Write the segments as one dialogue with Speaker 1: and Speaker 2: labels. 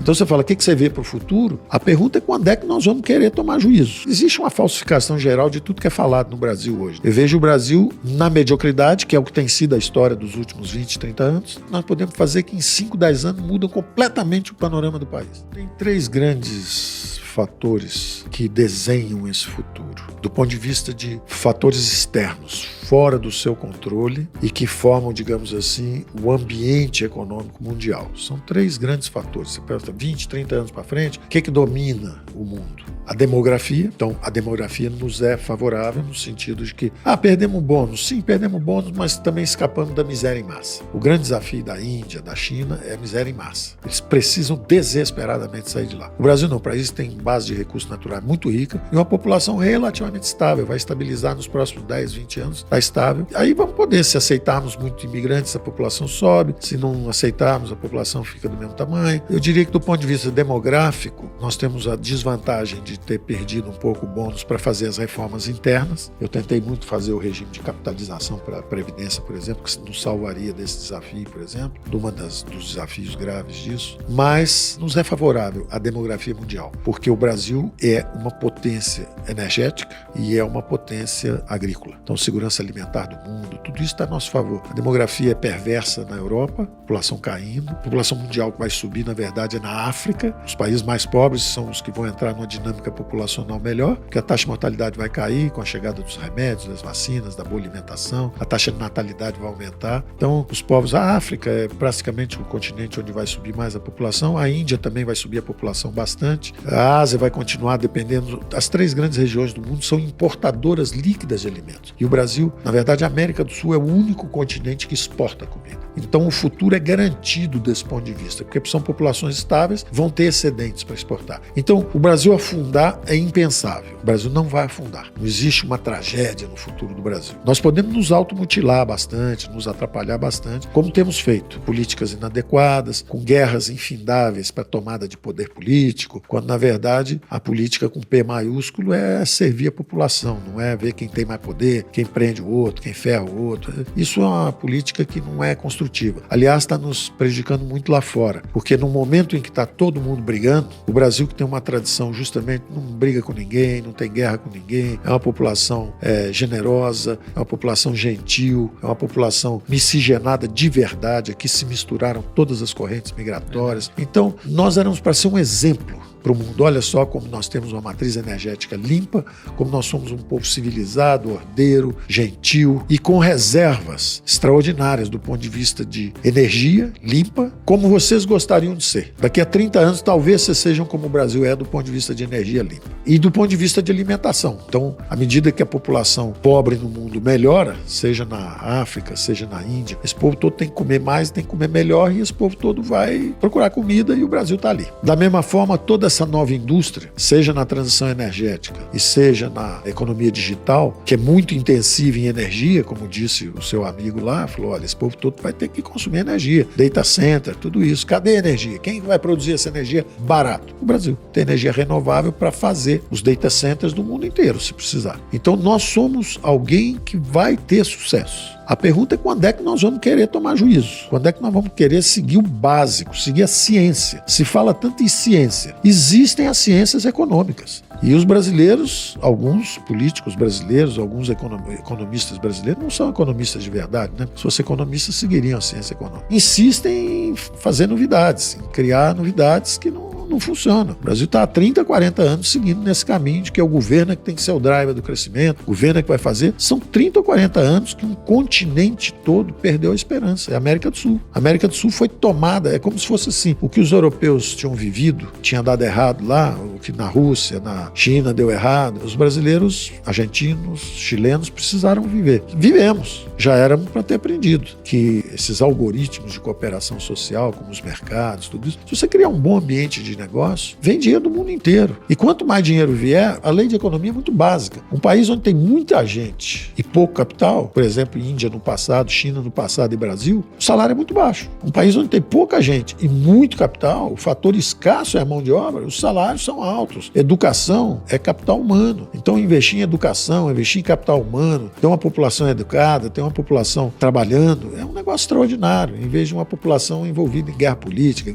Speaker 1: Então você fala, o que você vê para o futuro? A pergunta é quando é que nós vamos querer tomar juízo. Existe uma falsificação geral de tudo que é falado no Brasil hoje. Eu vejo o Brasil na mediocridade, que é o que tem sido a história dos últimos 20, 30 anos. Nós podemos fazer que em 5, 10 anos muda completamente o panorama do país. Tem 3 grandes fatores que desenham esse futuro, do ponto de vista de fatores externos, fora do seu controle e que formam, digamos assim, o ambiente econômico mundial. São 3 grandes fatores. Você pensa 20, 30 anos para frente, o que domina o mundo? A demografia. Então, a demografia nos é favorável no sentido de que, perdemos bônus. Sim, perdemos bônus, mas também escapamos da miséria em massa. O grande desafio da Índia, da China, é a miséria em massa. Eles precisam desesperadamente sair de lá. O Brasil não. O país tem base de recursos naturais muito rica e uma população relativamente estável. Vai estabilizar nos próximos 10, 20 anos. Está estável. Aí vamos poder, se aceitarmos muito imigrantes, a população sobe. Se não aceitarmos, a população fica do mesmo tamanho. Eu diria que do ponto de vista demográfico, nós temos a desvantagem de ter perdido um pouco o bônus para fazer as reformas internas. Eu tentei muito fazer o regime de capitalização para a Previdência, por exemplo, que nos salvaria desse desafio, por exemplo, dos desafios graves disso. Mas nos é favorável a demografia mundial, porque o Brasil é uma potência energética e é uma potência agrícola. Então, segurança alimentar do mundo, tudo isso está a nosso favor. A demografia é perversa na Europa, população caindo, a população mundial que vai subir, na verdade, é na África. Os países mais pobres são os que vão entrar numa dinâmica populacional melhor, porque a taxa de mortalidade vai cair com a chegada dos remédios, das vacinas, da boa alimentação, a taxa de natalidade vai aumentar. Então, os povos, a África é praticamente o continente onde vai subir mais a população, a Índia também vai subir a população bastante, a Ásia vai continuar dependendo. As 3 grandes regiões do mundo são importadoras líquidas de alimentos. E o Brasil, na verdade, a América do Sul é o único continente que exporta comida. Então, o futuro é garantido desse ponto de vista, porque são populações estáveis, vão ter excedentes para exportar. Então, o Brasil afundar é impensável. O Brasil não vai afundar. Não existe uma tragédia no futuro do Brasil. Nós podemos nos automutilar bastante, nos atrapalhar bastante, como temos feito. Políticas inadequadas, com guerras infindáveis para tomada de poder político, quando, na verdade, a política com P maiúsculo é servir a população, não é ver quem tem mais poder, quem prende o outro, quem ferra o outro. Isso é uma política que não é construtiva. Aliás, está nos prejudicando muito lá fora, porque no momento em que está todo mundo brigando, o Brasil, que tem uma tradição justamente, não briga com ninguém, não tem guerra com ninguém, é uma população generosa, é uma população gentil, é uma população miscigenada de verdade, aqui se misturaram todas as correntes migratórias. Então, nós éramos para ser um exemplo para o mundo. Olha só como nós temos uma matriz energética limpa, como nós somos um povo civilizado, ordeiro, gentil e com reservas extraordinárias do ponto de vista de energia limpa, como vocês gostariam de ser. Daqui a 30 anos, talvez vocês sejam como o Brasil é do ponto de vista de energia limpa. E do ponto de vista de alimentação. Então, à medida que a população pobre no mundo melhora, seja na África, seja na Índia, esse povo todo tem que comer mais, tem que comer melhor e esse povo todo vai procurar comida e o Brasil está ali. Da mesma forma, toda essa nova indústria, seja na transição energética e seja na economia digital, que é muito intensiva em energia, como disse o seu amigo lá, falou, olha, esse povo todo vai ter que consumir energia, data center, tudo isso. Cadê a energia? Quem vai produzir essa energia barato? O Brasil tem energia renovável para fazer os data centers do mundo inteiro, se precisar. Então, nós somos alguém que vai ter sucesso. A pergunta é quando é que nós vamos querer tomar juízo? Quando é que nós vamos querer seguir o básico, seguir a ciência? Se fala tanto em ciência. Existem as ciências econômicas. E os brasileiros, alguns políticos brasileiros, alguns economistas brasileiros, não são economistas de verdade, né? Se fosse economista, seguiriam a ciência econômica. Insistem em fazer novidades, em criar novidades que não funciona. O Brasil está há 30, 40 anos seguindo nesse caminho de que é o governo que tem que ser o driver do crescimento, o governo que vai fazer. São 30 ou 40 anos que um continente todo perdeu a esperança. É a América do Sul. A América do Sul foi tomada, é como se fosse assim, o que os europeus tinham vivido, tinha dado errado lá, o que na Rússia, na China deu errado. Os brasileiros, argentinos, chilenos precisaram viver. Vivemos. Já éramos para ter aprendido que esses algoritmos de cooperação social, como os mercados, tudo isso, se você criar um bom ambiente de negócio, vem dinheiro do mundo inteiro. E quanto mais dinheiro vier, a lei de economia é muito básica. Um país onde tem muita gente e pouco capital, por exemplo, Índia no passado, China no passado e Brasil, o salário é muito baixo. Um país onde tem pouca gente e muito capital, o fator escasso é a mão de obra, os salários são altos. Educação é capital humano. Então, investir em educação, investir em capital humano, ter uma população educada, ter uma população trabalhando, é um negócio extraordinário. Em vez de uma população envolvida em guerra política,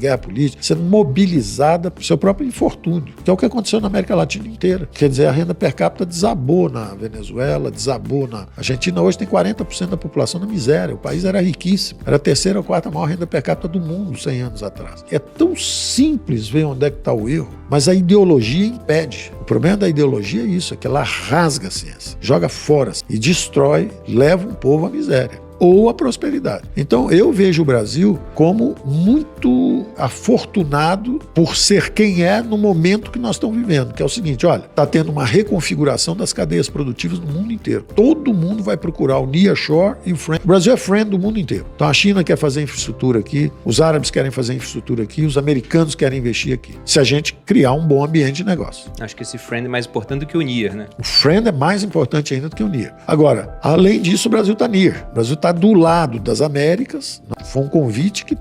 Speaker 1: sendo mobilizada por seu próprio infortúnio, que é o que aconteceu na América Latina inteira. Quer dizer, a renda per capita desabou na Venezuela, desabou na Argentina. Hoje tem 40% da população na miséria. O país era riquíssimo. Era a terceira ou quarta maior renda per capita do mundo 100 anos atrás. É tão simples ver onde é que está o erro, mas a ideologia impede. O problema da ideologia é isso, é que ela rasga a ciência, joga fora e destrói, leva um povo à miséria ou a prosperidade. Então, eu vejo o Brasil como muito afortunado por ser quem é no momento que nós estamos vivendo, que é o seguinte, olha, está tendo uma reconfiguração das cadeias produtivas no mundo inteiro. Todo mundo vai procurar o nearshore e o friend. O Brasil é friend do mundo inteiro. Então, a China quer fazer infraestrutura aqui, os árabes querem fazer infraestrutura aqui, os americanos querem investir aqui. Se a gente criar um bom ambiente de negócio.
Speaker 2: Acho que esse friend é mais importante do que o near, né?
Speaker 1: O friend é mais importante ainda do que o near. Agora, além disso, o Brasil está near. O Brasil está do lado das Américas. Foi um convite que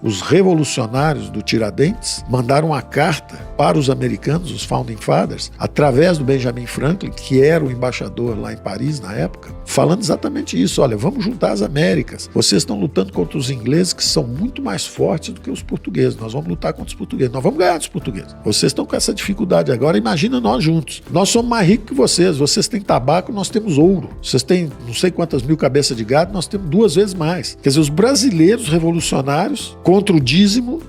Speaker 1: os revolucionários do Tiradentes mandaram uma carta para os americanos, os Founding Fathers, através do Benjamin Franklin, que era o embaixador lá em Paris na época, falando exatamente isso. Olha, vamos juntar as Américas. Vocês estão lutando contra os ingleses, que são muito mais fortes do que os portugueses. Nós vamos lutar contra os portugueses. Nós vamos ganhar dos portugueses. Vocês estão com essa dificuldade agora. Imagina nós juntos. Nós somos mais ricos que vocês. Vocês têm tabaco, nós temos ouro. Vocês têm não sei quantas mil cabeças de gado, nós temos 2 vezes mais. Quer dizer, os brasileiros revolucionários contra o dízimo,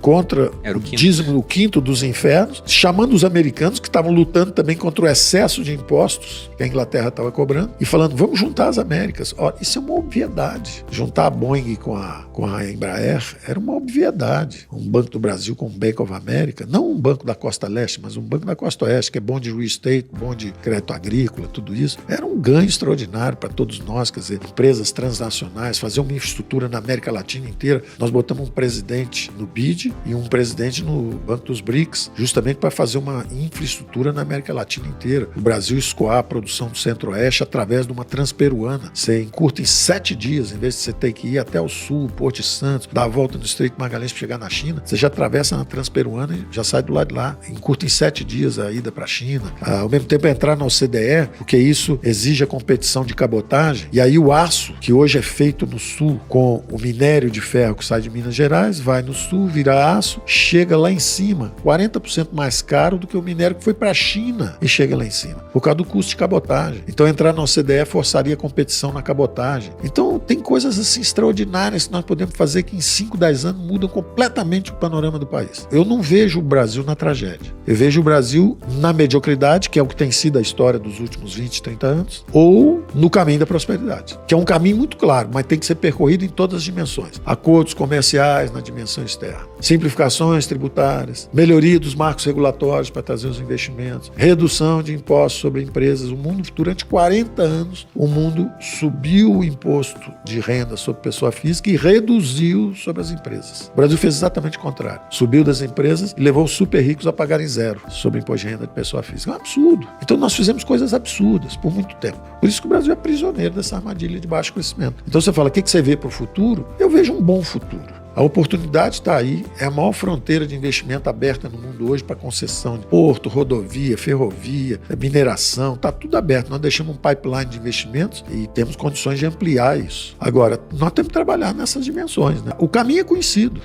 Speaker 1: dízimo, o quinto dos infernos, chamando os americanos que estavam lutando também contra o excesso de impostos que a Inglaterra estava cobrando e falando, vamos juntar as Américas. Ó, isso é uma obviedade. Juntar a Boeing com a Embraer era uma obviedade. Um Banco do Brasil com o Bank of America, não um banco da Costa Leste, mas um banco da Costa Oeste, que é bom de real estate, bom de crédito agrícola, tudo isso. Era um ganho extraordinário para todos nós, quer dizer, empresas transnacionais, fazer uma infraestrutura na América Latina inteira. Nós botamos um presidente no BID e um presidente no Banco dos BRICS, justamente para fazer uma infraestrutura na América Latina inteira. O Brasil escoar a produção do Centro-Oeste através de uma transperuana. Você encurta em 7 dias, em vez de você ter que ir até o sul, Porto de Santos, dar a volta no Estreito Magalhães para chegar na China, você já atravessa na transperuana e já sai do lado de lá. Encurta em 7 dias a ida para a China. Ao mesmo tempo, entrar na OCDE, porque isso exige a competição de cabotagem. E aí o aço, que hoje é feito no sul com o minério de ferro que sai de Minas Gerais, vai no sul, vira aço, chega lá em cima, 40% mais caro do que o minério que foi para a China e chega lá em cima, por causa do custo de cabotagem. Então entrar na OCDE forçaria a competição na cabotagem. Então tem coisas assim extraordinárias que nós podemos fazer que em 5, 10 anos mudam completamente o panorama do país. Eu não vejo o Brasil na tragédia. Eu vejo o Brasil na mediocridade, que é o que tem sido a história dos últimos 20, 30 anos, ou no caminho da prosperidade, que é um caminho muito claro, mas tem que ser percorrido em todas as dimensões. Acordos comerciais na dimensão externa, simplificações tributárias, melhoria dos marcos regulatórios para trazer os investimentos, redução de impostos sobre empresas. O mundo, durante 40 anos, o mundo subiu o imposto de renda sobre pessoa física e reduziu sobre as empresas. O Brasil fez exatamente o contrário. Subiu das empresas e levou os super ricos a pagarem zero sobre imposto de renda de pessoa física. É um absurdo. Então nós fizemos coisas absurdas por muito tempo. Por isso que o Brasil é prisioneiro dessa armadilha de baixo crescimento. Então você fala, o que você vê para o futuro? Eu vejo um bom futuro. A oportunidade está aí, é a maior fronteira de investimento aberta no mundo hoje para concessão de porto, rodovia, ferrovia, mineração, está tudo aberto. Nós deixamos um pipeline de investimentos e temos condições de ampliar isso. Agora, nós temos que trabalhar nessas dimensões, né? O caminho é conhecido,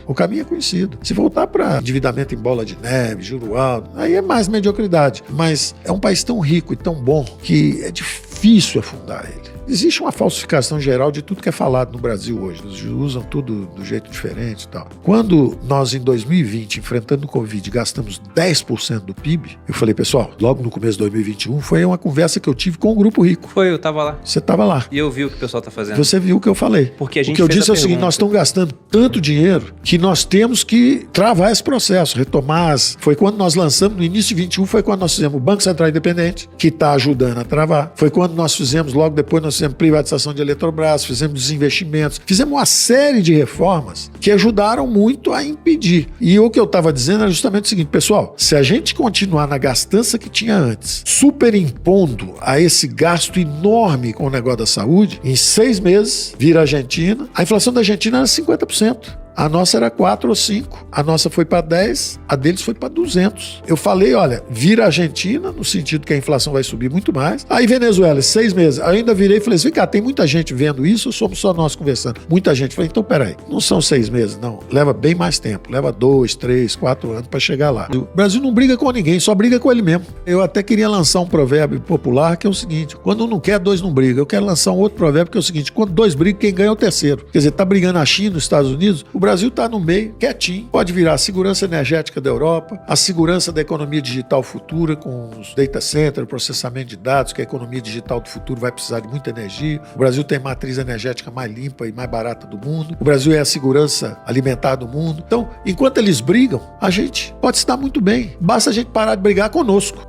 Speaker 1: Se voltar para endividamento em bola de neve, juro alto, aí é mais mediocridade. Mas é um país tão rico e tão bom que é difícil afundar ele. Existe uma falsificação geral de tudo que é falado no Brasil hoje. Eles usam tudo do jeito diferente e tal. Quando nós, em 2020, enfrentando o Covid, gastamos 10% do PIB, eu falei, pessoal, logo no começo de 2021, foi uma conversa que eu tive com o Grupo Rico.
Speaker 2: Foi, eu tava lá.
Speaker 1: Você tava lá.
Speaker 2: E eu vi o que o pessoal tá fazendo.
Speaker 1: Você viu o que eu falei.
Speaker 2: Porque a gente
Speaker 1: o que eu
Speaker 2: fez
Speaker 1: disse é o seguinte, nós estamos gastando tanto dinheiro que nós temos que travar esse processo, retomar. Foi quando nós lançamos, no início de 21, foi quando nós fizemos o Banco Central Independente, que está ajudando a travar. Foi quando nós fizemos, logo depois nós fizemos privatização de Eletrobras, fizemos desinvestimentos, fizemos uma série de reformas que ajudaram muito a impedir. E o que eu estava dizendo era justamente o seguinte, pessoal, se a gente continuar na gastança que tinha antes, superimpondo a esse gasto enorme com o negócio da saúde, em 6 meses, vira a Argentina. A inflação da Argentina era 50%. A nossa era 4 ou 5, a nossa foi para 10, a deles foi para 200. Eu falei, olha, vira a Argentina, no sentido que a inflação vai subir muito mais. Aí Venezuela, 6 meses. Aí eu ainda virei e falei assim, vem cá, tem muita gente vendo isso ou somos só nós conversando? Muita gente. Falei, então peraí, não são 6 meses, não. Leva bem mais tempo, leva 2, 3, 4 anos para chegar lá. O Brasil não briga com ninguém, só briga com ele mesmo. Eu até queria lançar um provérbio popular que é o seguinte, quando um não quer, 2 não brigam. Eu quero lançar um outro provérbio que é o seguinte, quando 2 brigam, quem ganha é o terceiro. Quer dizer, tá brigando a China, os Estados Unidos, o Brasil está no meio, quietinho. Pode virar a segurança energética da Europa, a segurança da economia digital futura com os data centers, o processamento de dados, que a economia digital do futuro vai precisar de muita energia. O Brasil tem a matriz energética mais limpa e mais barata do mundo. O Brasil é a segurança alimentar do mundo. Então, enquanto eles brigam, a gente pode estar muito bem. Basta a gente parar de brigar conosco.